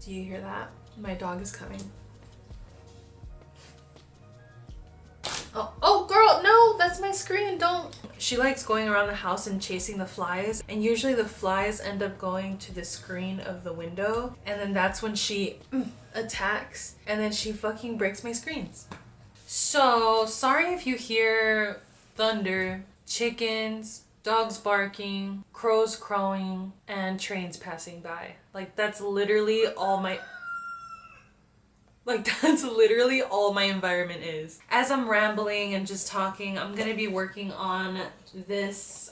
Do you hear that? My dog is coming. Oh, girl, no, that's my screen, don't. She likes going around the house and chasing the flies, and usually the flies end up going to the screen of the window, and then that's when she attacks, and then she fucking breaks my screens. So, sorry if you hear thunder, chickens, dogs barking, crows crowing, and trains passing by. Like, that's literally all my... Like, that's literally all my environment is. As I'm rambling and just talking, I'm gonna be working on this,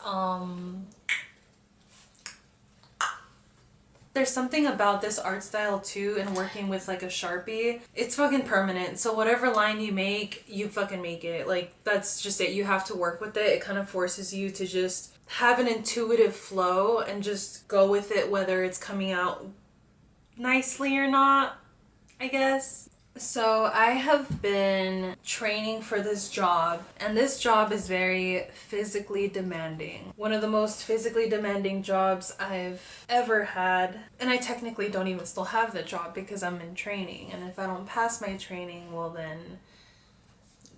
there's something about this art style too, and working with like a Sharpie. It's fucking permanent. So whatever line you make, you fucking make it. Like, that's just it. You have to work with it. It kind of forces you to just have an intuitive flow and just go with it, whether it's coming out nicely or not, I guess. So I have been training for this job, and this job is very physically demanding. One of the most physically demanding jobs I've ever had. And I technically don't even still have the job because I'm in training. And if I don't pass my training, well then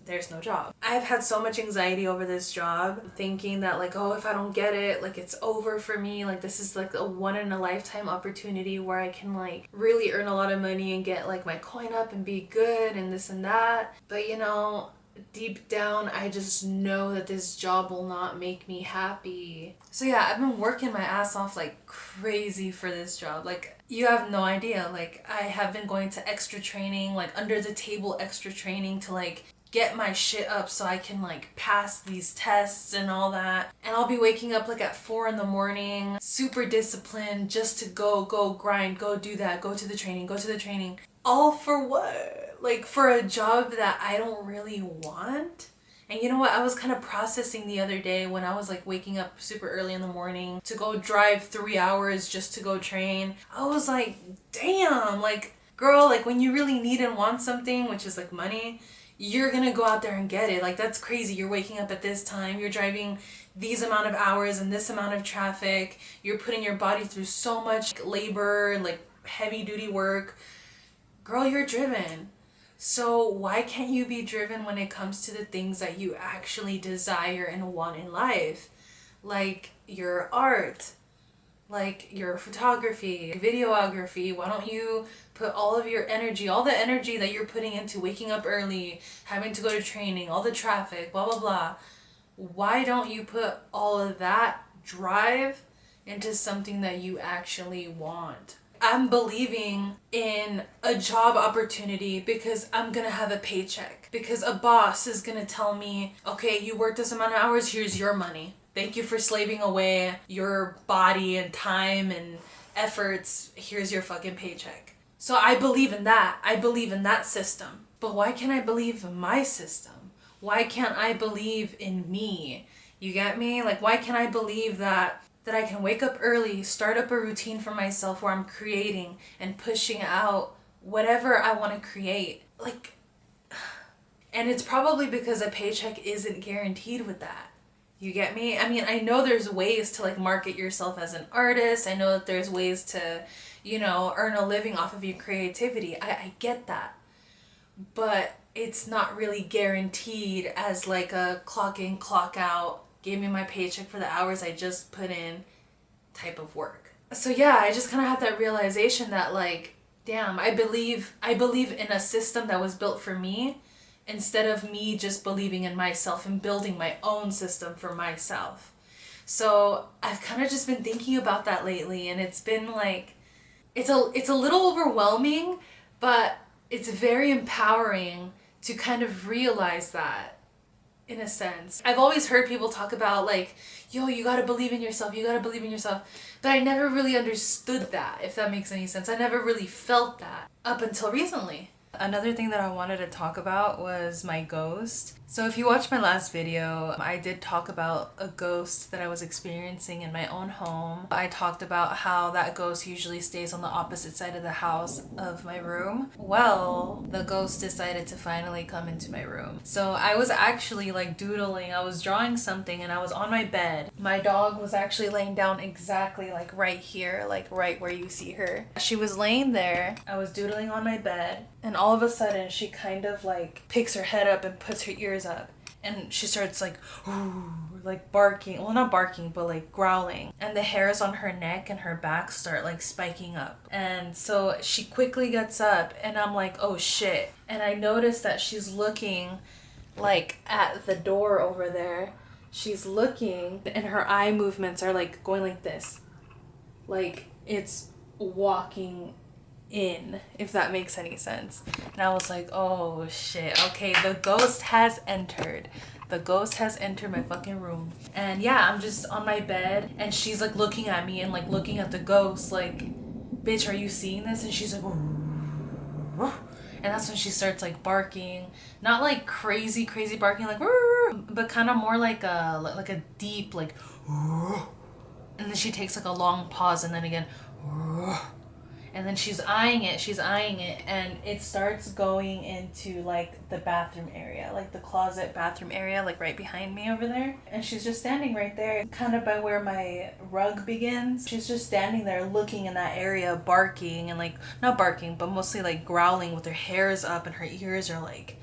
there's no job. I've had so much anxiety over this job, thinking that like, oh, if I don't get it, like it's over for me. Like, this is like a one in a lifetime opportunity where I can like really earn a lot of money and get like my coin up and be good and this and that. But you know, deep down, I just know that this job will not make me happy. So yeah, I've been working my ass off like crazy for this job. Like, you have no idea. Like, I have been going to extra training, like under the table extra training to like get my shit up so I can like pass these tests and all that. And I'll be waking up like at 4 in the morning, super disciplined, just to go grind, go do that, go to the training. All for what? Like, for a job that I don't really want? And you know what? I was kind of processing the other day when I was like waking up super early in the morning to go drive 3 hours just to go train. I was like, damn, like, girl, like when you really need and want something, which is like money, you're gonna go out there and get it. Like, that's crazy. You're waking up at this time, you're driving these amount of hours and this amount of traffic, you're putting your body through so much labor and like heavy duty work. Girl, you're driven. So why can't you be driven when it comes to the things that you actually desire and want in life? Like your art, like your photography, videography. Why don't you put all of your energy, all the energy that you're putting into waking up early, having to go to training, all the traffic, blah, blah, blah. Why don't you put all of that drive into something that you actually want? I'm believing in a job opportunity because I'm gonna have a paycheck. Because a boss is gonna tell me, okay, you worked this amount of hours, here's your money. Thank you for slaving away your body and time and efforts. Here's your fucking paycheck. So I believe in that. I believe in that system. But why can't I believe in my system? Why can't I believe in me? You get me? Like, why can't I believe that I can wake up early, start up a routine for myself where I'm creating and pushing out whatever I want to create? Like, and it's probably because a paycheck isn't guaranteed with that. You get me? I mean, I know there's ways to like market yourself as an artist. I know that there's ways to, you know, earn a living off of your creativity. I get that. But it's not really guaranteed as like a clock in, clock out, give me my paycheck for the hours I just put in type of work. So yeah, I just kind of had that realization that like, damn, I believe in a system that was built for me, instead of me just believing in myself and building my own system for myself. So I've kind of just been thinking about that lately, and it's been like, it's a little overwhelming, but it's very empowering to kind of realize that, in a sense. I've always heard people talk about like, yo, you gotta believe in yourself, you gotta believe in yourself. But I never really understood that, if that makes any sense. I never really felt that up until recently. Another thing that I wanted to talk about was my ghost. So if you watched my last video, I did talk about a ghost that I was experiencing in my own home. I talked about how that ghost usually stays on the opposite side of the house of my room. Well, the ghost decided to finally come into my room. So I was actually like doodling, I was drawing something and I was on my bed. My dog was actually laying down exactly like right here, like right where you see her. She was laying there, I was doodling on my bed, and all of a sudden she kind of like picks her head up and puts her ears up and she starts like barking, well not barking but like growling, and the hairs on her neck and her back start like spiking up. And so she quickly gets up and I'm like, oh shit. And I notice that she's looking like at the door over there. She's looking and her eye movements are like going like this, like it's walking in, if that makes any sense. And I was like, oh shit, okay, the ghost has entered. The ghost has entered my fucking room. And yeah, I'm just on my bed and she's like looking at me and like looking at the ghost like, bitch, are you seeing this? And she's like, and that's when she starts like barking, not like crazy barking like, but kind of more like a deep like, and then she takes like a long pause and then again, and then she's eyeing it, and it starts going into like the bathroom area, like the closet bathroom area, like right behind me over there. And she's just standing right there, kind of by where my rug begins. She's just standing there looking in that area, barking, and like, not barking, but mostly like growling with her hairs up and her ears are like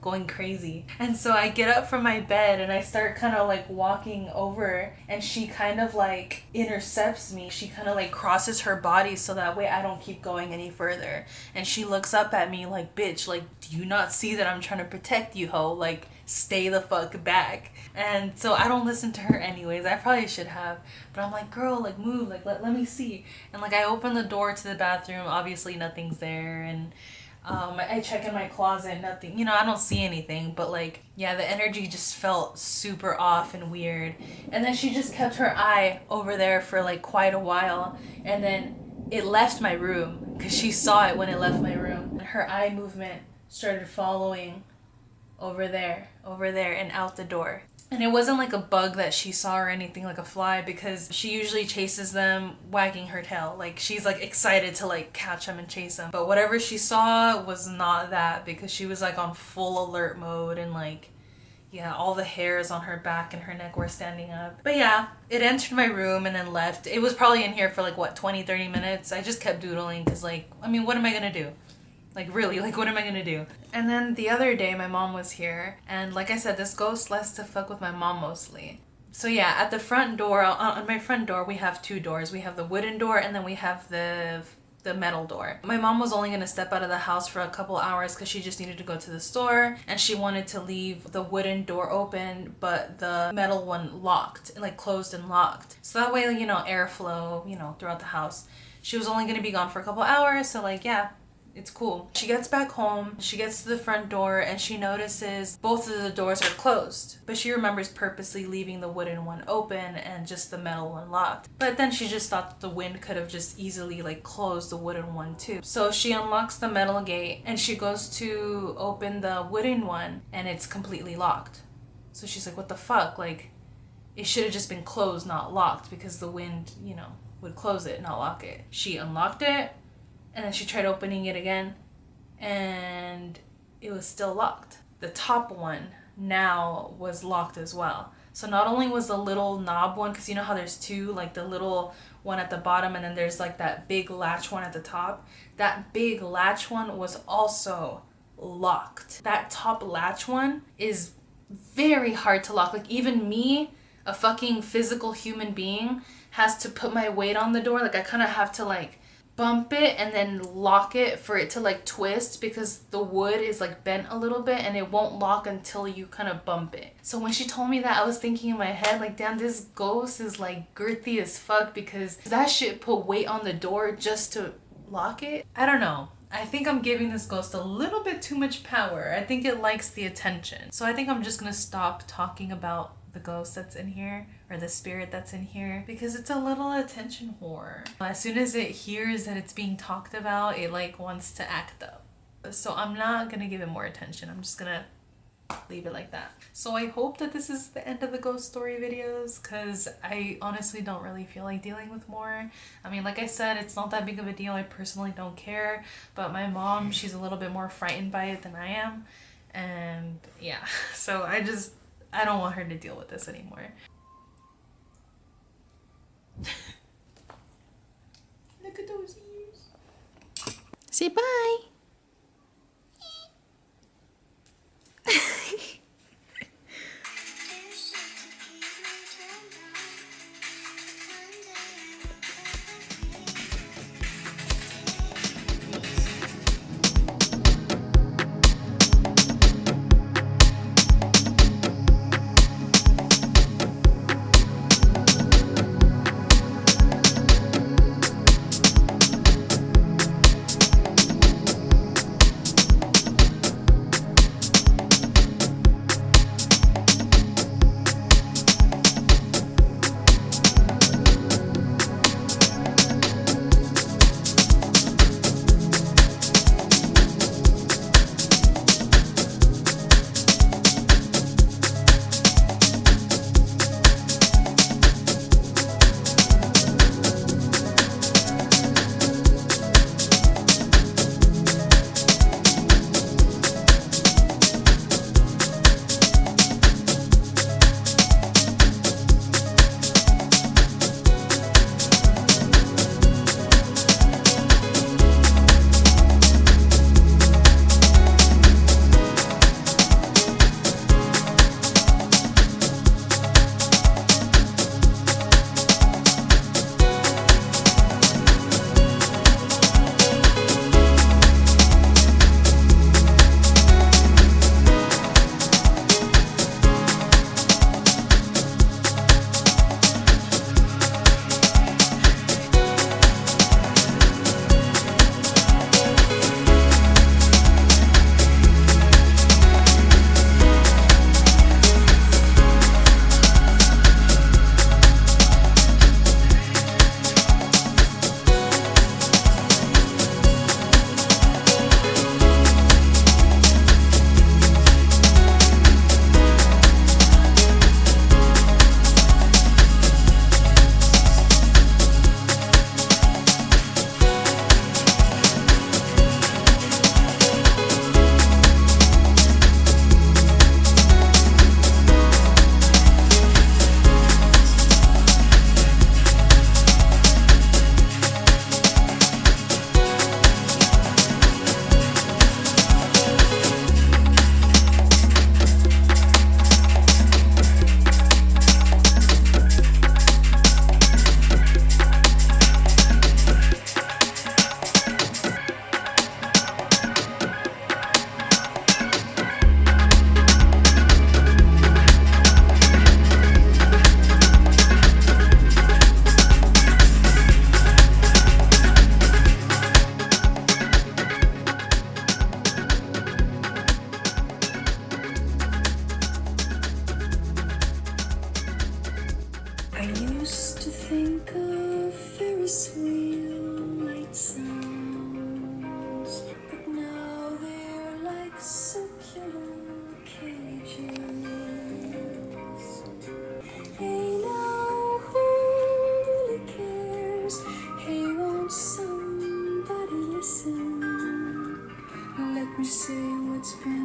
going crazy. And so I get up from my bed and I start kind of like walking over, and she kind of like intercepts me. She kind of like crosses her body so that way I don't keep going any further. And she looks up at me like, bitch, like, do you not see that I'm trying to protect you, ho? Like, stay the fuck back. And so I don't listen to her anyways. I probably should have, but I'm like, girl, like move, like let me see. And like I open the door to the bathroom, obviously nothing's there, and I check in my closet, nothing, you know, I don't see anything, but like, yeah, the energy just felt super off and weird. And then she just kept her eye over there for like quite a while, and then it left my room because she saw it when it left my room. And her eye movement started following over there, and out the door. And it wasn't like a bug that she saw or anything, like a fly, because she usually chases them wagging her tail. Like, she's like excited to like catch them and chase them. But whatever she saw was not that, because she was like on full alert mode, and like, yeah, all the hairs on her back and her neck were standing up. But yeah, it entered my room and then left. It was probably in here for like, what, 20-30 minutes? I just kept doodling because like, I mean, what am I gonna do? Like, really, like, what am I gonna do? And then the other day, my mom was here, and like I said, this ghost likes to fuck with my mom mostly. So yeah, at the front door, on my front door, we have two doors. We have the wooden door, and then we have the metal door. My mom was only gonna step out of the house for a couple hours because she just needed to go to the store, and she wanted to leave the wooden door open, but the metal one locked, like closed and locked. So that way, you know, airflow, you know, throughout the house. She was only gonna be gone for a couple hours, so like, yeah, it's cool. She gets back home, she gets to the front door, and she notices both of the doors are closed. But she remembers purposely leaving the wooden one open and just the metal one locked. But then she just thought that the wind could have just easily like closed the wooden one too. So she unlocks the metal gate and she goes to open the wooden one, and it's completely locked. So she's like, what the fuck? Like, it should have just been closed, not locked, because the wind, you know, would close it, not lock it. She unlocked it, and then she tried opening it again, and it was still locked. The top one now was locked as well. So not only was the little knob one, because you know how there's two, like the little one at the bottom and then there's like that big latch one at the top. That big latch one was also locked. That top latch one is very hard to lock. Like, even me, a fucking physical human being, has to put my weight on the door. Like, I kind of have to like bump it and then lock it for it to like twist, because the wood is like bent a little bit and it won't lock until you kind of bump it. So when she told me that, I was thinking in my head like, damn, this ghost is like girthy as fuck, because that shit put weight on the door just to lock it. I don't know. I think I'm giving this ghost a little bit too much power. I think it likes the attention. So I think I'm just gonna stop talking about the ghost that's in here, or the spirit that's in here, because it's a little attention whore. As soon as it hears that it's being talked about, it like wants to act up. So I'm not gonna give it more attention. I'm just gonna leave it like that. So I hope that this is the end of the ghost story videos, because I honestly don't really feel like dealing with more. I mean, like I said, it's not that big of a deal. I personally don't care, but my mom, she's a little bit more frightened by it than I am. And yeah, so I don't want her to deal with this anymore. Look at those ears. Say bye. Somebody listen, let me say what's been